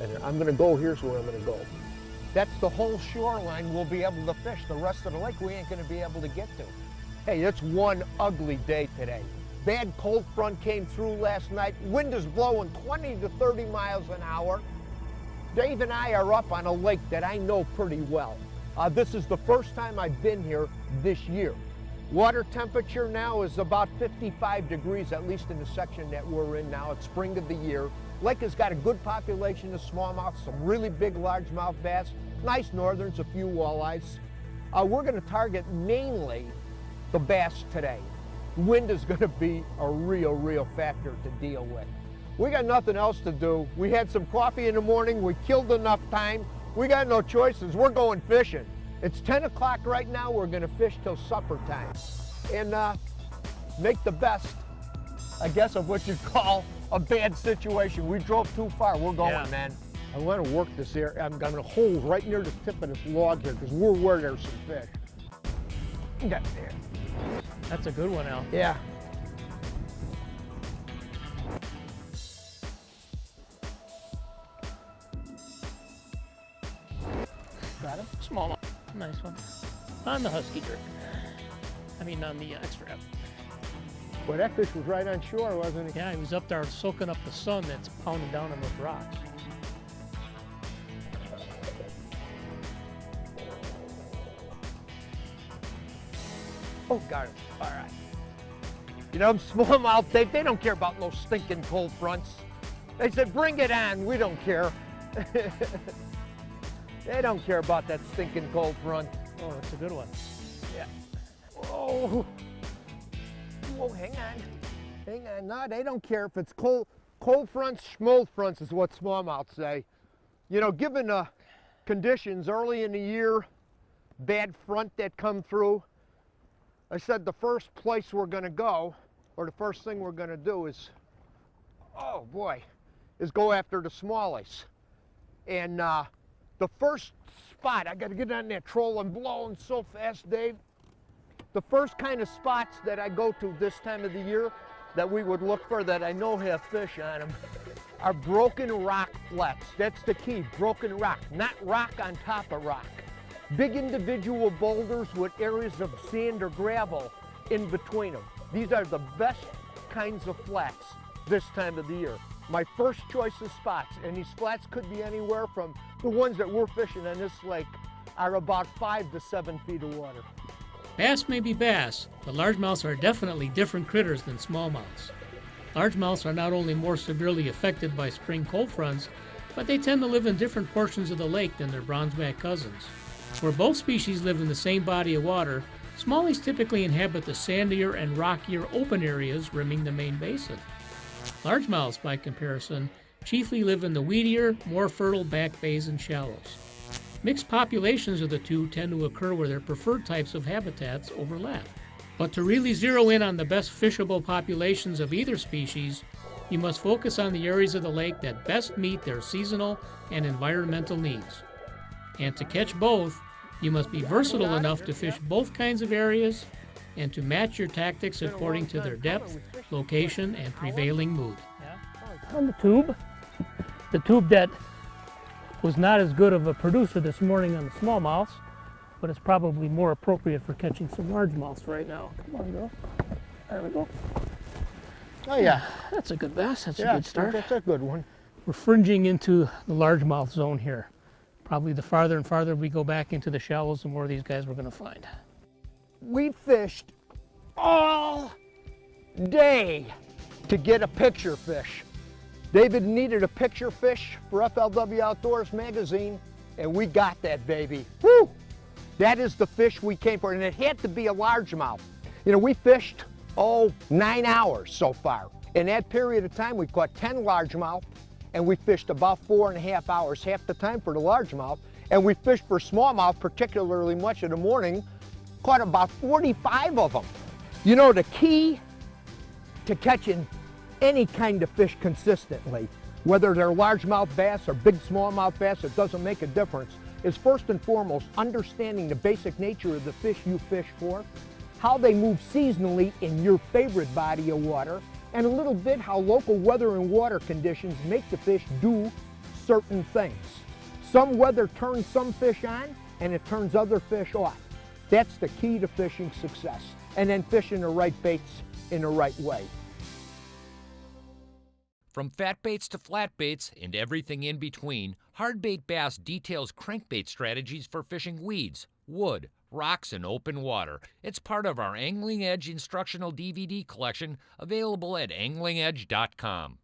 And I'm gonna go, here's where I'm gonna go. That's the whole shoreline we'll be able to fish. The rest of the lake we ain't gonna be able to get to. Hey, it's one ugly day today. Bad cold front came through last night. Wind is blowing 20 to 30 miles an hour. Dave and I are up on a lake that I know pretty well. This is the first time I've been here this year. Water temperature now is about 55 degrees, at least in the section that we're in now. It's spring of the year. Lake has got a good population of smallmouth, some really big largemouth bass, nice northerns, a few walleyes. We're going to target mainly the bass today. Wind is going to be a real factor to deal with. We got nothing else to do. We had some coffee in the morning. We killed enough time. We got no choices. We're going fishing. It's 10 o'clock right now. We're going to fish till supper time and make the best, I guess, of what you call a bad situation. We drove too far. We're going, man. I want to work this area. I'm going to hold right near the tip of this log here because we're where there's some fish. Got there. That's a good one, Al. Yeah. Got him? Small one. Nice one. On the husky jerk. I mean, on the extra F. Well, that fish was right on shore, wasn't he? Yeah, he was up there soaking up the sun that's pounding down on those rocks. Oh, got it. All right. You know, smallmouth, they don't care about no stinking cold fronts. They said, bring it on. We don't care. They don't care about that stinking cold front. Oh, that's a good one. Yeah. Oh. Whoa, hang on. Hang on. No, they don't care if it's cold fronts, schmold fronts is what smallmouth say. You know, given the conditions early in the year, bad front that come through, I said the first place we're going to go, or the first thing we're going to do is, oh boy, is go after the smallies. And the first spot, I got to get on that troll. I'm blowing so fast, Dave. The first kind of spots that I go to this time of the year that we would look for that I know have fish on them are broken rock flats. That's the key, broken rock, not rock on top of rock. Big individual boulders with areas of sand or gravel in between them. These are the best kinds of flats this time of the year. My first choice of spots, and these flats could be anywhere from the ones that we're fishing on this lake are about 5 to 7 feet of water. Bass may be bass, but largemouths are definitely different critters than smallmouths. Largemouths are not only more severely affected by spring cold fronts, but they tend to live in different portions of the lake than their bronzeback cousins. Where both species live in the same body of water, smallies typically inhabit the sandier and rockier open areas rimming the main basin. Largemouths, by comparison, chiefly live in the weedier, more fertile back bays and shallows. Mixed populations of the two tend to occur where their preferred types of habitats overlap. But to really zero in on the best fishable populations of either species, you must focus on the areas of the lake that best meet their seasonal and environmental needs. And to catch both, you must be versatile enough to fish both kinds of areas and to match your tactics according to their depth, location, and prevailing mood. On the tube that was not as good of a producer this morning on the smallmouths, but it's probably more appropriate for catching some largemouths right now. Come on, girl. There we go. Oh yeah, that's a good bass. That's a good start. That's a good one. We're fringing into the largemouth zone here. Probably the farther and farther we go back into the shallows, the more of these guys we're going to find. We fished all day to get a picture fish. David needed a picture fish for FLW Outdoors magazine, and we got that baby. Woo! That is the fish we came for, and it had to be a largemouth. You know, we fished, 9 hours so far. In that period of time, we caught 10 largemouth, and we fished about 4.5 hours, half the time for the largemouth, and we fished for smallmouth, particularly much of the morning, caught about 45 of them. You know, the key to catching any kind of fish consistently, whether they're largemouth bass or big smallmouth bass, it doesn't make a difference, is first and foremost understanding the basic nature of the fish you fish for, how they move seasonally in your favorite body of water, and a little bit how local weather and water conditions make the fish do certain things. Some weather turns some fish on and it turns other fish off. That's the key to fishing success. And then fishing the right baits in the right way. From fat baits to flat baits and everything in between, Hardbait Bass details crankbait strategies for fishing weeds, wood, rocks, and open water. It's part of our Angling Edge instructional DVD collection, available at anglingedge.com.